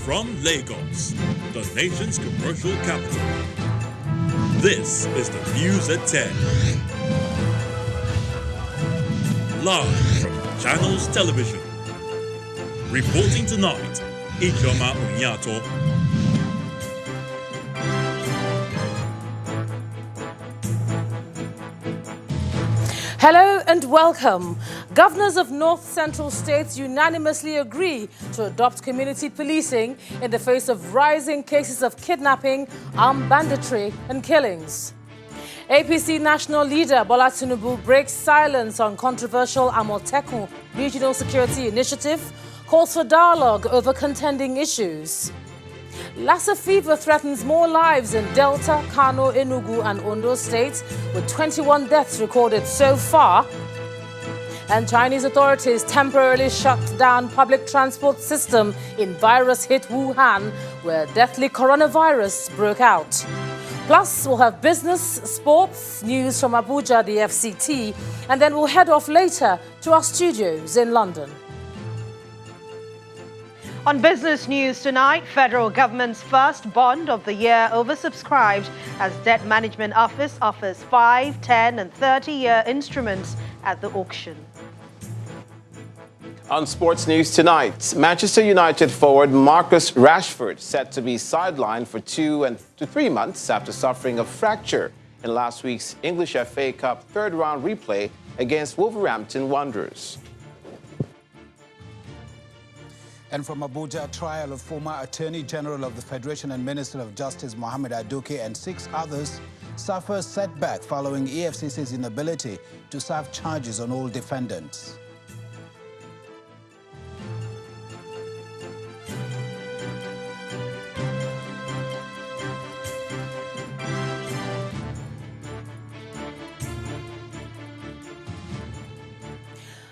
From Lagos, the nation's commercial capital, this is the News at 10. Live from Channels Television. Reporting tonight, Ijoma Onyato. Hello and welcome. Governors of North Central states unanimously agree to adopt community policing in the face of rising cases of kidnapping, armed banditry and killings. APC national leader Bola Tinubu breaks silence on controversial Amotekun regional security initiative, calls for dialogue over contending issues. Lassa fever threatens more lives in Delta, Kano, Enugu and Ondo states, with 21 deaths recorded so far. And Chinese authorities temporarily shut down public transport system in virus-hit Wuhan, where deathly coronavirus broke out. Plus, we'll have business, sports, news from Abuja, the EFCC, and then we'll head off later to our studios in London. On business news tonight, federal government's first bond of the year oversubscribed as Debt Management Office offers 5, 10 and 30-year instruments at the auction. On sports news tonight, Manchester United forward Marcus Rashford set to be sidelined for 2 to 3 months after suffering a fracture in last week's English FA Cup third-round replay against Wolverhampton Wanderers. And from Abuja, trial of former Attorney General of the Federation and Minister of Justice Mohammed Aduke and 6 others suffer setback following EFCC's inability to serve charges on all defendants.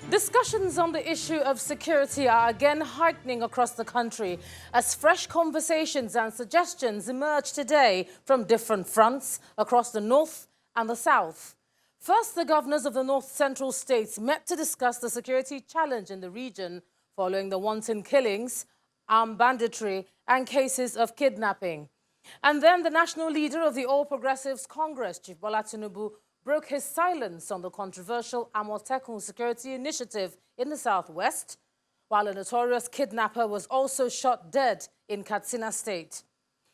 Discussions on the issue of security are again heightening across the country as fresh conversations and suggestions emerge today from different fronts across the north and the south. First, the governors of the North Central states met to discuss the security challenge in the region following the wanton killings, armed banditry and cases of kidnapping. And then the national leader of the All Progressives Congress, Chief Bola Tinubu, broke his silence on the controversial Amotekun security initiative in the southwest, while a notorious kidnapper was also shot dead in Katsina state.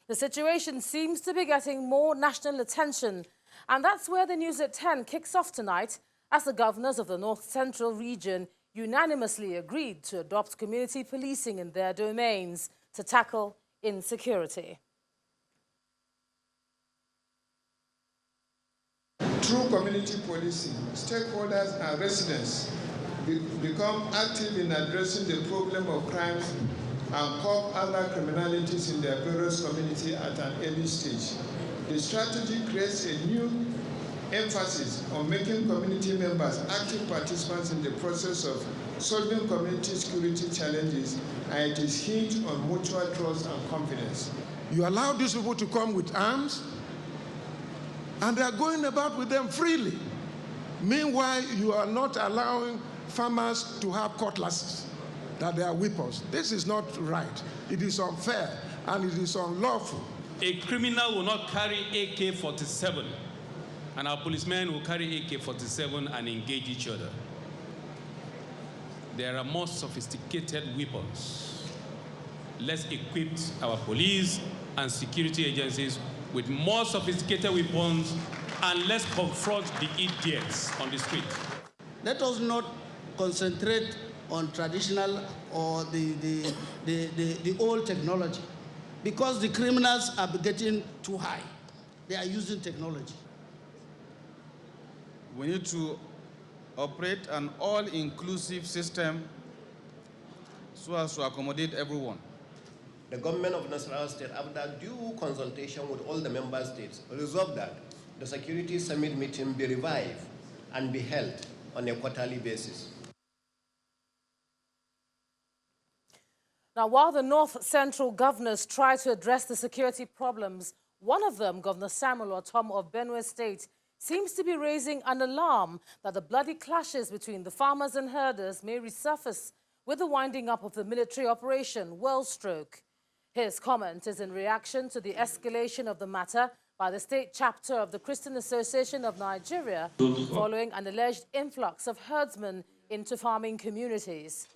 The situation seems to be getting more national attention, and that's where the News at 10 kicks off tonight, as the governors of the North Central region unanimously agreed to adopt community policing in their domains to tackle insecurity. Through community policing, stakeholders and residents become active in addressing the problem of crimes and curb other criminalities in their various communities at an early stage. The strategy creates a new emphasis on making community members active participants in the process of solving community security challenges, and it is hinged on mutual trust and confidence. You allow these people to come with arms, and they are going about with them freely. Meanwhile, you are not allowing farmers to have cutlasses, that they are weapons. This is not right. It is unfair, and it is unlawful. A criminal will not carry AK-47, and our policemen will carry AK-47 and engage each other. There are more sophisticated weapons. Let's equip our police and security agencies with more sophisticated weapons, and let's confront the idiots on the street. Let us not concentrate on traditional or the old technology, because the criminals are getting too high. They are using technology. We need to operate an all-inclusive system so as to accommodate everyone. The government of Nasarawa State, after due consultation with all the member states, resolved that the Security Summit meeting be revived and be held on a quarterly basis. Now, while the North Central governors try to address the security problems, one of them, Governor Samuel Ortom of Benue State, seems to be raising an alarm that the bloody clashes between the farmers and herders may resurface with the winding up of the military operation Wellstroke. His comment is in reaction to the escalation of the matter by the state chapter of the Christian Association of Nigeria following an alleged influx of herdsmen into farming communities.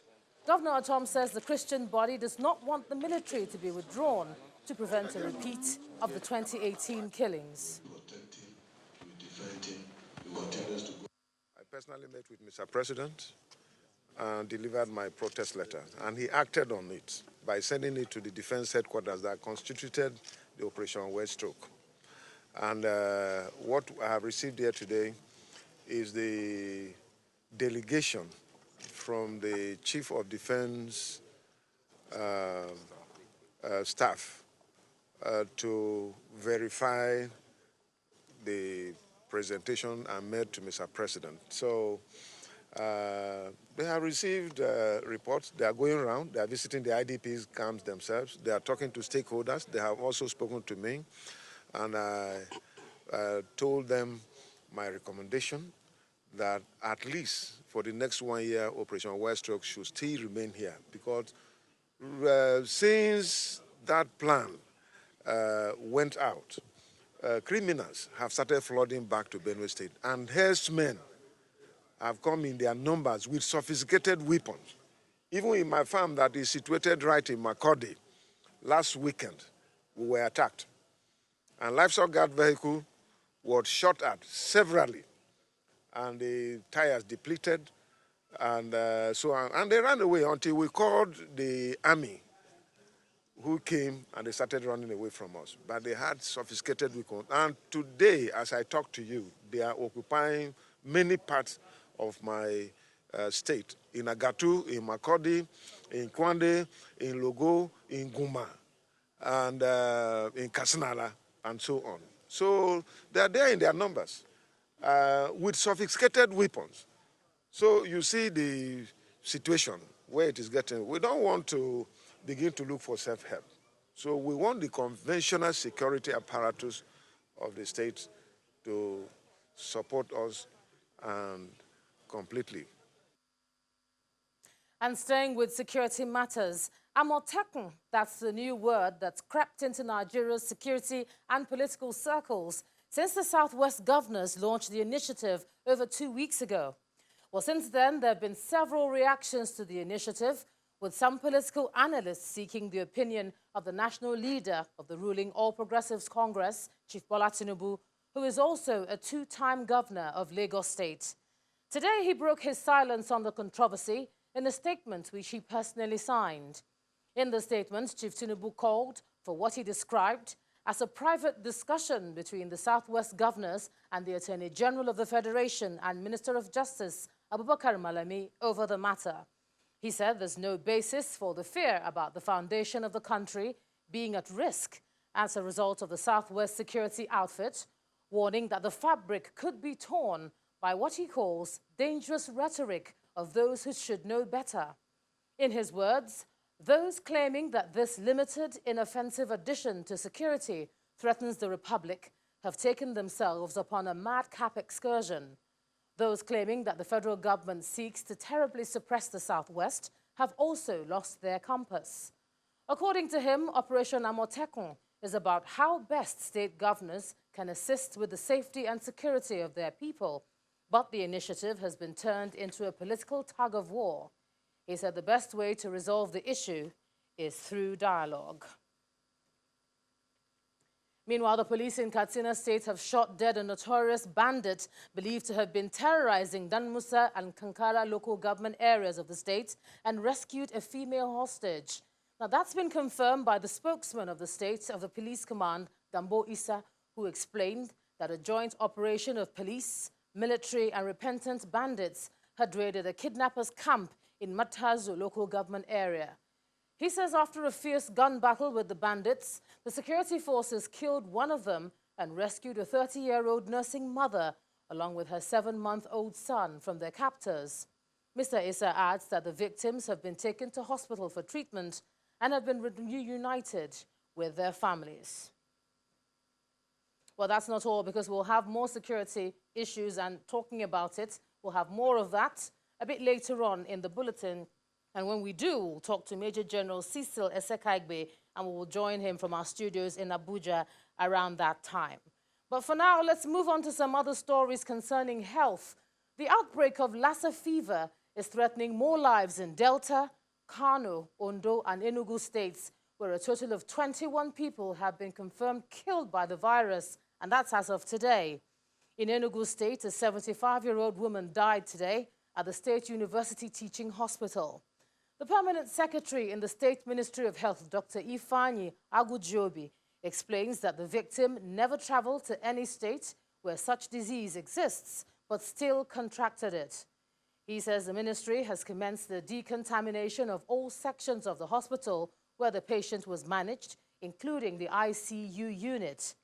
Governor Otom says the Christian body does not want the military to be withdrawn to prevent a repeat of the 2018 killings. I personally met with Mr. President and delivered my protest letter, and he acted on it by sending it to the defense headquarters that constituted the Operation Weststroke. And what I have received here today is the delegation from the Chief of Defense staff to verify the presentation I made to Mr. President. So they have received reports. They are going around. They are visiting the IDPs camps themselves. They are talking to stakeholders. They have also spoken to me. And I told them my recommendation that at least for the next 1 year, Operation Weststroke should still remain here. Because since that plan went out, criminals have started flooding back to Benue State. And herdsmen have come in their numbers with sophisticated weapons. Even in my farm that is situated right in Makurdi, last weekend, we were attacked. And livestock guard vehicle was shot at severally, and the tires depleted, and and they ran away until we called the army, who came and they started running away from us. But they had sophisticated weapons. And today, as I talk to you, they are occupying many parts of my state, in Agatu, in Makurdi, in Kwande, in Logo, in Guma, and in Katsina, and so on. So they are there in their numbers with sophisticated weapons. So you see the situation where it is getting. We don't want to begin to look for self-help. So we want the conventional security apparatus of the state to support us and completely. And staying with security matters, Amotekun, that's the new word that's crept into Nigeria's security and political circles since the Southwest governors launched the initiative over 2 weeks ago. Well, since then, there have been several reactions to the initiative, with some political analysts seeking the opinion of the national leader of the ruling All Progressives Congress, Chief Bola Tinubu, who is also a two-time governor of Lagos State. Today, he broke his silence on the controversy in a statement which he personally signed. In the statement, Chief Tinubu called for what he described as a private discussion between the Southwest governors and the Attorney General of the Federation and Minister of Justice, Abubakar Malami, over the matter. He said there's no basis for the fear about the foundation of the country being at risk as a result of the Southwest security outfit, warning that the fabric could be torn by what he calls dangerous rhetoric of those who should know better. In his words, those claiming that this limited, inoffensive addition to security threatens the Republic have taken themselves upon a madcap excursion. Those claiming that the federal government seeks to terribly suppress the Southwest have also lost their compass. According to him, Operation Amotekun is about how best state governors can assist with the safety and security of their people, but the initiative has been turned into a political tug-of-war. He said the best way to resolve the issue is through dialogue. Meanwhile, the police in Katsina State have shot dead a notorious bandit believed to have been terrorizing Danmusa and Kankara local government areas of the state and rescued a female hostage. Now, that's been confirmed by the spokesman of the state of the police command, Gambo Issa, who explained that a joint operation of police, military and repentant bandits had raided a kidnappers' camp in Matazu local government area. He says after a fierce gun battle with the bandits, the security forces killed one of them and rescued a 30-year-old nursing mother along with her 7-month-old son from their captors. Mr. Issa adds that the victims have been taken to hospital for treatment and have been reunited with their families. Well, that's not all, because we'll have more security issues and talking about it. We'll have more of that a bit later on in the bulletin. And when we do, we'll talk to Major General Cecil Esekaigbe, and we will join him from our studios in Abuja around that time. But for now, let's move on to some other stories concerning health. The outbreak of Lassa fever is threatening more lives in Delta, Kano, Ondo, and Enugu states, where a total of 21 people have been confirmed killed by the virus, and that's as of today. In Enugu State, a 75-year-old woman died today at the State University Teaching Hospital. The permanent secretary in the State Ministry of Health, Dr. Ifeanyi Agujiobi, explains that the victim never traveled to any state where such disease exists, but still contracted it. He says the ministry has commenced the decontamination of all sections of the hospital where the patient was managed, including the ICU unit.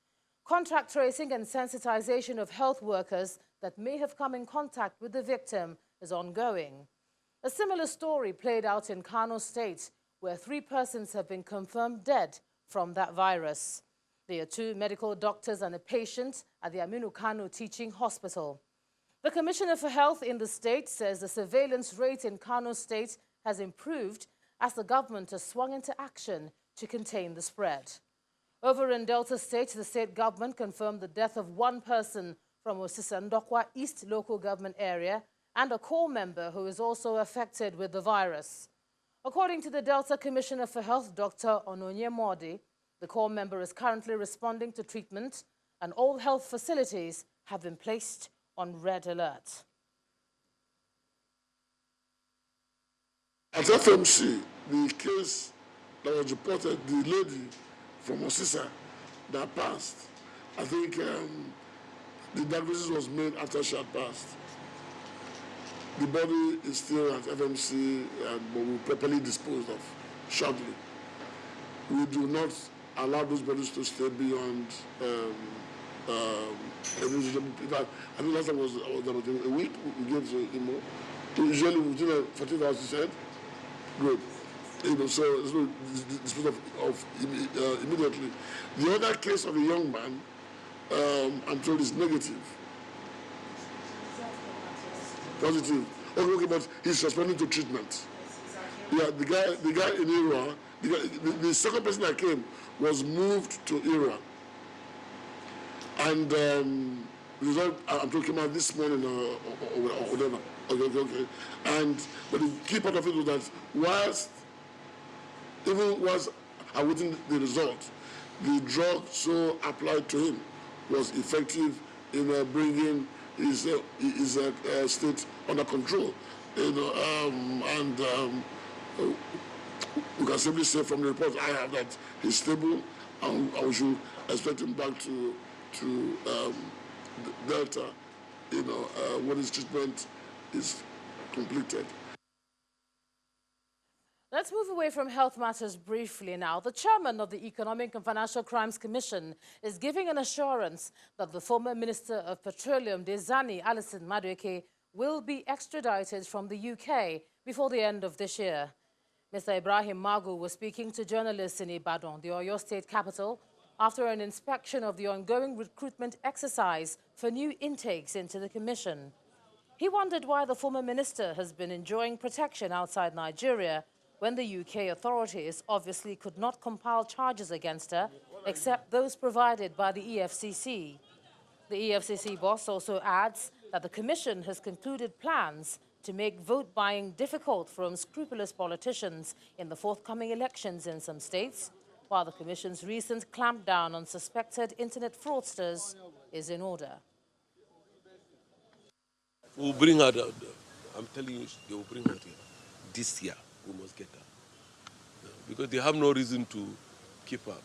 Contact tracing and sensitization of health workers that may have come in contact with the victim is ongoing. A similar story played out in Kano State, where 3 persons have been confirmed dead from that virus. There are 2 medical doctors and a patient at the Aminu Kano Teaching Hospital. The Commissioner for Health in the state says the surveillance rate in Kano State has improved as the government has swung into action to contain the spread. Over in Delta State, the state government confirmed the death of 1 person from Osisandokwa East local government area and a corps member who is also affected with the virus. According to the Delta Commissioner for Health, Dr. Ononye Modi, the corps member is currently responding to treatment and all health facilities have been placed on red alert. At FMC, the case that was reported, the lady from Osisa that passed, I think the diagnosis was made after she had passed. The body is still at FMC, but will be properly disposed of shortly. We do not allow those bodies to stay beyond. I think last time was about a week. We gave to him. Usually within 14 hours, he said, good. So it's no disposed of immediately. The other case of a young man, I'm told is negative. Positive. Okay, but he's responding to treatment. Yeah, the guy in Ira, the second person that came was moved to Ira. And result, I'm talking about this morning or whatever. Okay. But the key part of it was that even whilst awaiting the result, the drug so applied to him was effective in bringing his state under control. We can simply say from the report I have that he's stable, and we should expect him back to Delta, when his treatment is completed. Let's move away from health matters briefly now. The chairman of the Economic and Financial Crimes Commission is giving an assurance that the former Minister of Petroleum, Dezani Alison Madueke, will be extradited from the UK before the end of this year. Mr. Ibrahim Magu was speaking to journalists in Ibadan, the Oyo State capital, after an inspection of the ongoing recruitment exercise for new intakes into the commission. He wondered why the former minister has been enjoying protection outside Nigeria when the UK authorities obviously could not compile charges against her, except those provided by the EFCC. The EFCC boss also adds that the Commission has concluded plans to make vote buying difficult for unscrupulous politicians in the forthcoming elections in some states, while the Commission's recent clampdown on suspected internet fraudsters is in order. We'll bring her down. I'm telling you, they will bring her here. This year, we must get her. Because they have no reason to keep her.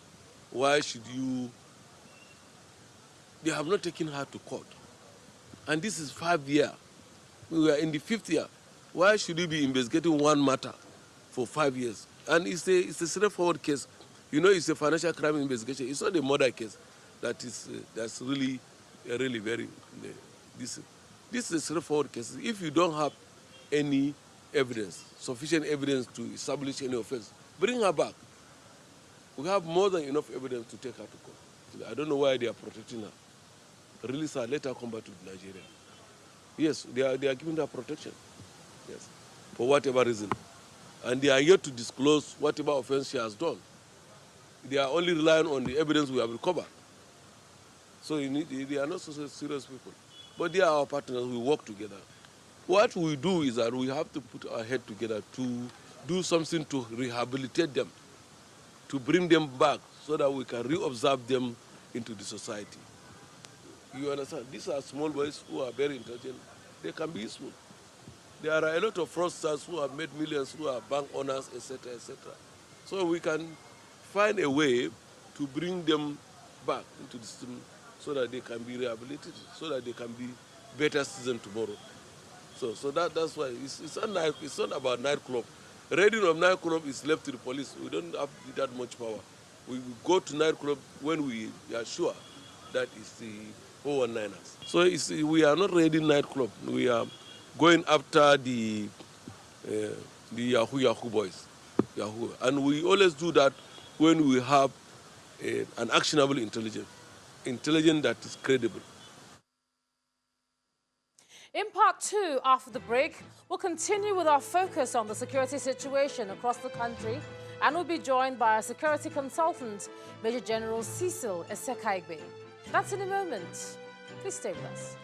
Why should you... They have not taken her to court. And this is 5 years. We are in the 5th year. Why should you be investigating one matter for 5 years? And it's a straightforward case. It's a financial crime investigation. It's not a murder case that's really very... This is a straightforward case. If you don't have any evidence, sufficient evidence to establish any offense, bring her back. We have more than enough evidence to take her to court. I don't know why they are protecting her. Release her, let her come back to Nigeria. Yes, they are giving her protection. Yes, for whatever reason. And they are yet to disclose whatever offense she has done. They are only relying on the evidence we have recovered. So they are not so serious people. But they are our partners, we work together. What we do is that we have to put our head together to do something to rehabilitate them, to bring them back so that we can reobserve them into the society. You understand? These are small boys who are very intelligent. They can be useful. There are a lot of fraudsters who have made millions, who are bank owners, etc., etc. So we can find a way to bring them back into the system so that they can be rehabilitated, so that they can be better citizens tomorrow. So that's why it's not about nightclub. Raiding of nightclub is left to the police. We don't have that much power. We go to nightclub when we are sure that it's the 419ers. So we are not raiding nightclub. We are going after the Yahoo boys. Yahoo. And we always do that when we have an actionable intelligence that is credible. In part 2, after the break, we'll continue with our focus on the security situation across the country, and we'll be joined by our security consultant, Major General Cecil Esekaigbe. That's in a moment. Please stay with us.